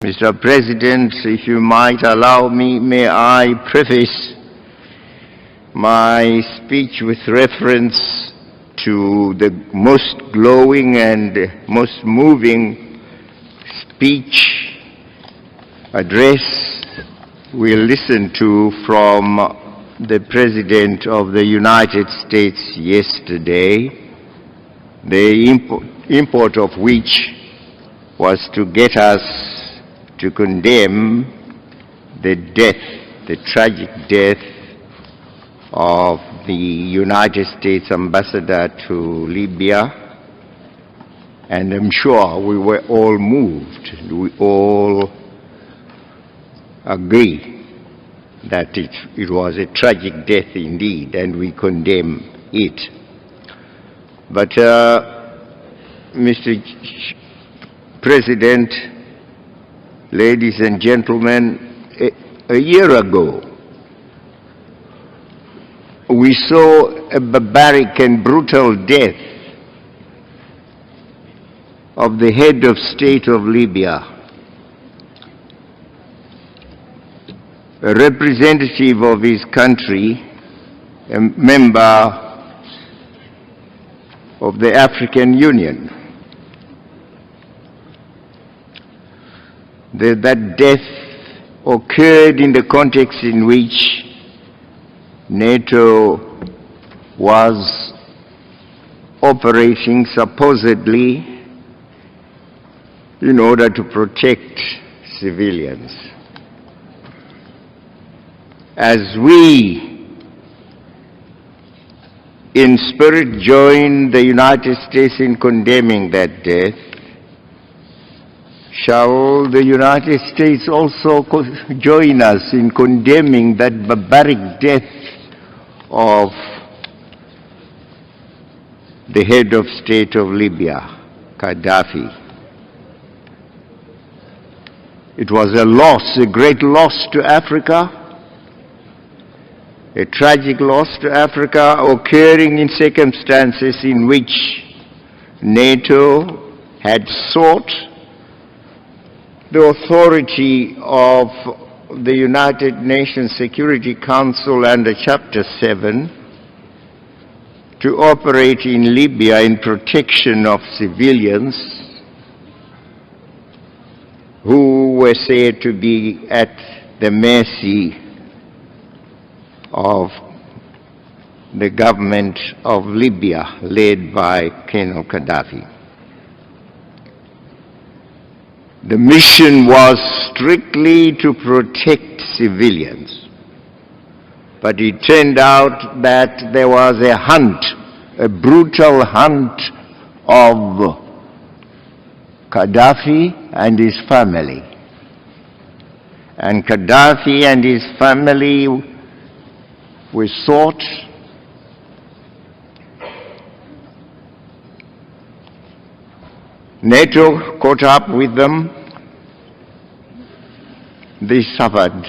Mr. President, if you might allow me, may I preface my speech with reference to the most glowing and most moving speech address we listened to from the President of the United States yesterday, the import of which was to get us to condemn the tragic death of the United States ambassador to Libya. And I'm sure we were all moved. We all agree that it was a tragic death indeed, and we condemn it. But Mr. President, ladies and gentlemen, a year ago, we saw a barbaric and brutal death of the head of state of Libya, a representative of his country, a member of the African Union. That death occurred in the context in which NATO was operating supposedly in order to protect civilians. As we in spirit join the United States in condemning that death, shall the United States also join us in condemning that barbaric death of the head of state of Libya, Gaddafi? It was a loss, a great loss to Africa, a tragic loss to Africa, occurring in circumstances in which NATO had sought the authority of the United Nations Security Council under Chapter 7 to operate in Libya in protection of civilians who were said to be at the mercy of the government of Libya led by Col Gaddafi. The mission was strictly to protect civilians, but it turned out that there was a hunt, a brutal hunt of Gaddafi and his family. And Gaddafi and his family were sought. NATO caught up with them. They suffered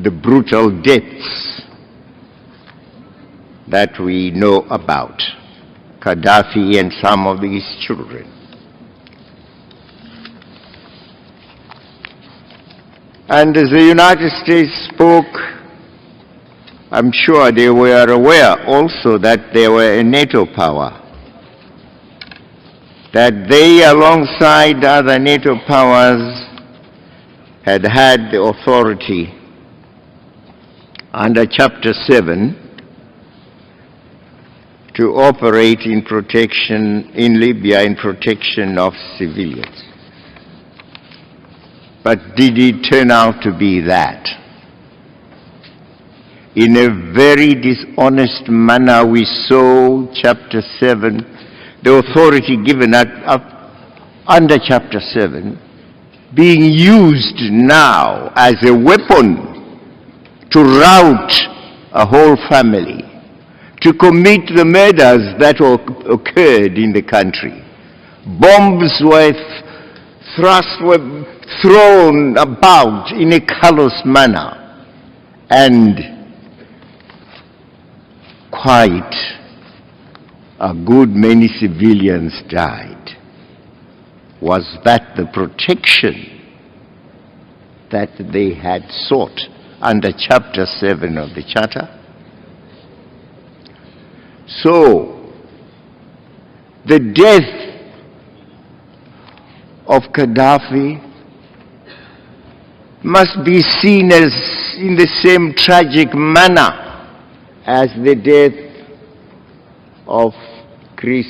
the brutal deaths that we know about, Gaddafi and some of his children. And as the United States spoke, I'm sure they were aware also that they were a NATO power, that they, alongside other NATO powers, had the authority under Chapter 7 to operate in protection in Libya in protection of civilians. But did it turn out to be that? In a very dishonest manner, we saw Chapter 7, the authority given under Chapter 7, being used now as a weapon to rout a whole family, to commit the murders that occurred in the country. Bombs were thrown about in a callous manner, and quite a good many civilians died. Was that the protection that they had sought under Chapter 7 of the Charter. So, the death of Gaddafi must be seen as in the same tragic manner as the death of Chris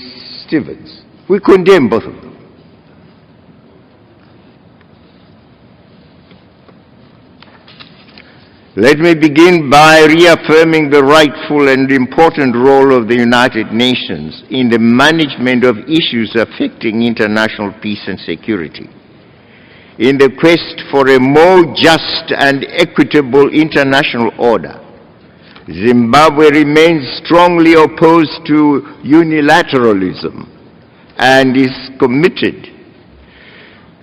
Stevens. We condemn both of them. Let me begin by reaffirming the rightful and important role of the United Nations in the management of issues affecting international peace and security. In the quest for a more just and equitable international order, Zimbabwe remains strongly opposed to unilateralism and is committed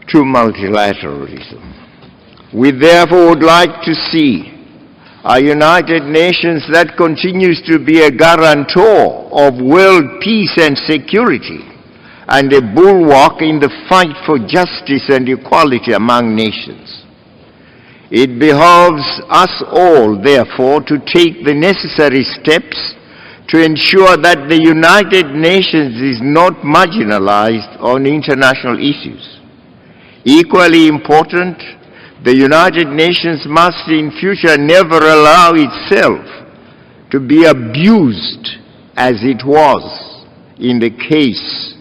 to multilateralism. We therefore would like to see a United Nations that continues to be a guarantor of world peace and security and a bulwark in the fight for justice and equality among nations. It behoves us all, therefore, to take the necessary steps to ensure that the United Nations is not marginalized on international issues. Equally important, the United Nations must in future never allow itself to be abused as it was in the case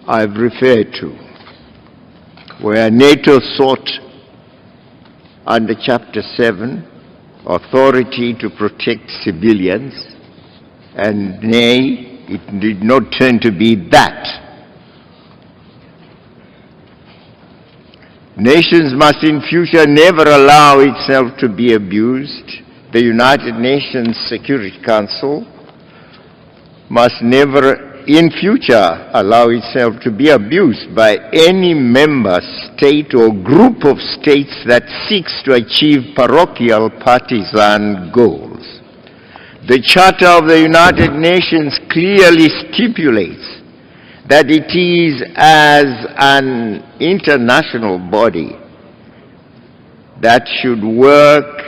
I've referred to, where NATO sought under Chapter 7 authority to protect civilians, and nay, it did not turn to be that. Nations must in future never allow itself to be abused. The United Nations Security Council must never in future allow itself to be abused by any member state or group of states that seeks to achieve parochial partisan goals. The Charter of the United Nations clearly stipulates that it is as an international body that should work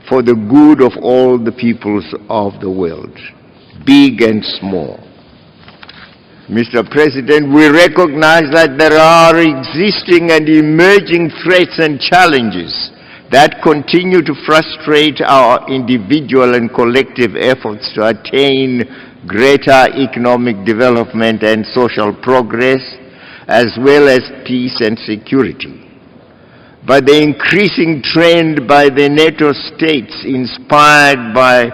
for the good of all the peoples of the world, big and small. Mr. President, we recognize that there are existing and emerging threats and challenges that continue to frustrate our individual and collective efforts to attain greater economic development and social progress, as well as peace and security. But the increasing trend by the NATO states, inspired by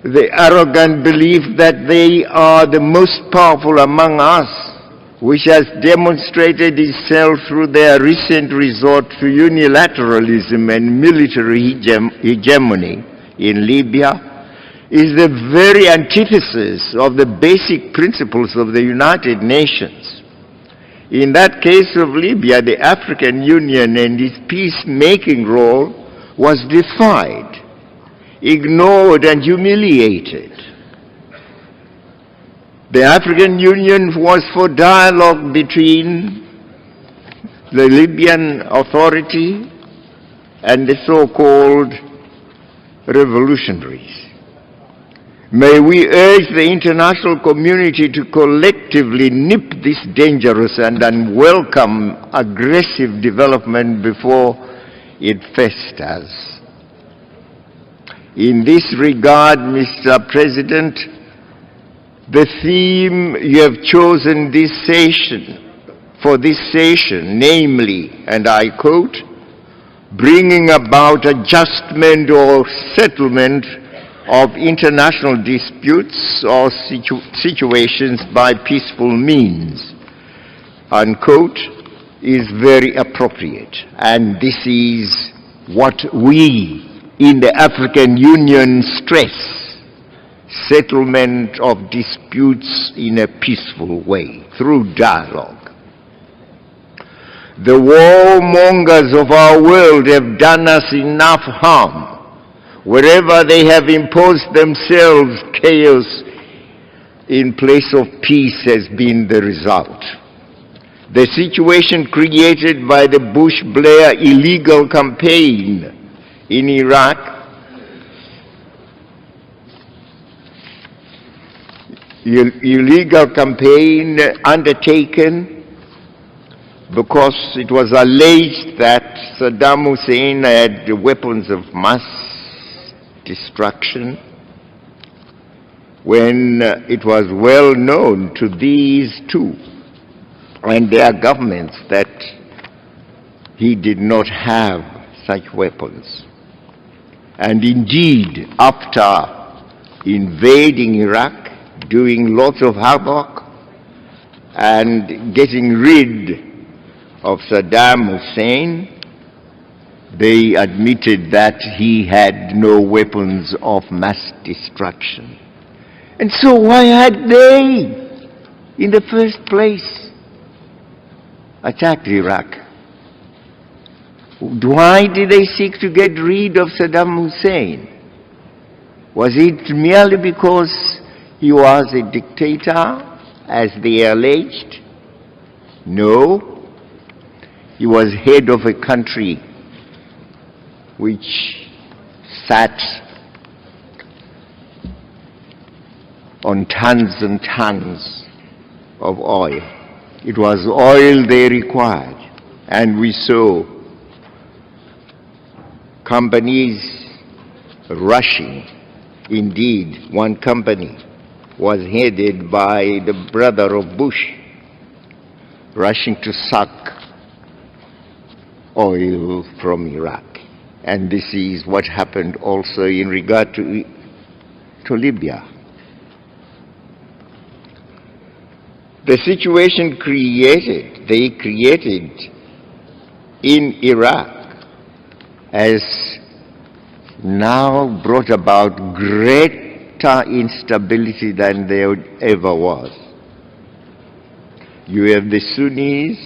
the arrogant belief that they are the most powerful among us, which has demonstrated itself through their recent resort to unilateralism and military hegemony in Libya, is the very antithesis of the basic principles of the United Nations. In that case of Libya, the African Union and its peacemaking role was defied, ignored, and humiliated. The African Union was for dialogue between the Libyan Authority and the so-called revolutionaries. May we urge the international community to collectively nip this dangerous and unwelcome aggressive development before it festers. In this regard, Mr. President, the theme you have chosen for this session, namely, and I quote, bringing about adjustment or settlement of international disputes or situations by peaceful means, unquote, is very appropriate. And this is what we in the African Union stress: settlement of disputes in a peaceful way, through dialogue. The warmongers of our world have done us enough harm. Wherever they have imposed themselves, chaos in place of peace has been the result. The situation created by the Bush-Blair illegal campaign in Iraq undertaken because it was alleged that Saddam Hussein had weapons of mass destruction, when it was well known to these two and their governments that he did not have such weapons. And indeed, after invading Iraq, doing lots of havoc, and getting rid of Saddam Hussein, they admitted that he had no weapons of mass destruction. And so why had they, in the first place, attacked Iraq? Why did they seek to get rid of Saddam Hussein? Was it merely because he was a dictator, as they alleged? No. He was head of a country which sat on tons and tons of oil. It was oil they required. And we saw companies rushing. Indeed, one company was headed by the brother of Bush, rushing to suck oil from Iraq. And this is what happened also in regard to Libya. The situation they created in Iraq has now brought about greater instability than there ever was. You have the Sunnis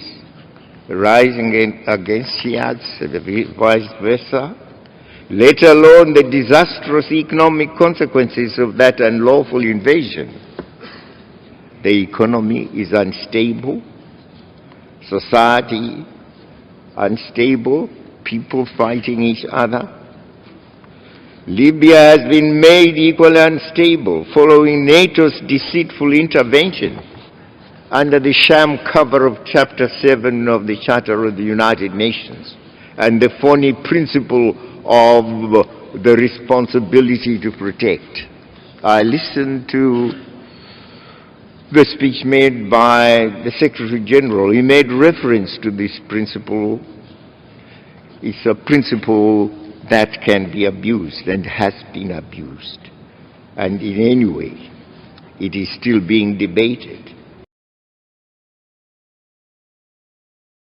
rising against Shiites, and vice versa, let alone the disastrous economic consequences of that unlawful invasion. The economy is unstable, society unstable, people fighting each other. Libya has been made equally unstable following NATO's deceitful intervention under the sham cover of Chapter 7 of the Charter of the United Nations and the phony principle of the responsibility to protect. I listened to the speech made by the Secretary General. He made reference to this principle. It's a principle that can be abused and has been abused. And in any way, it is still being debated.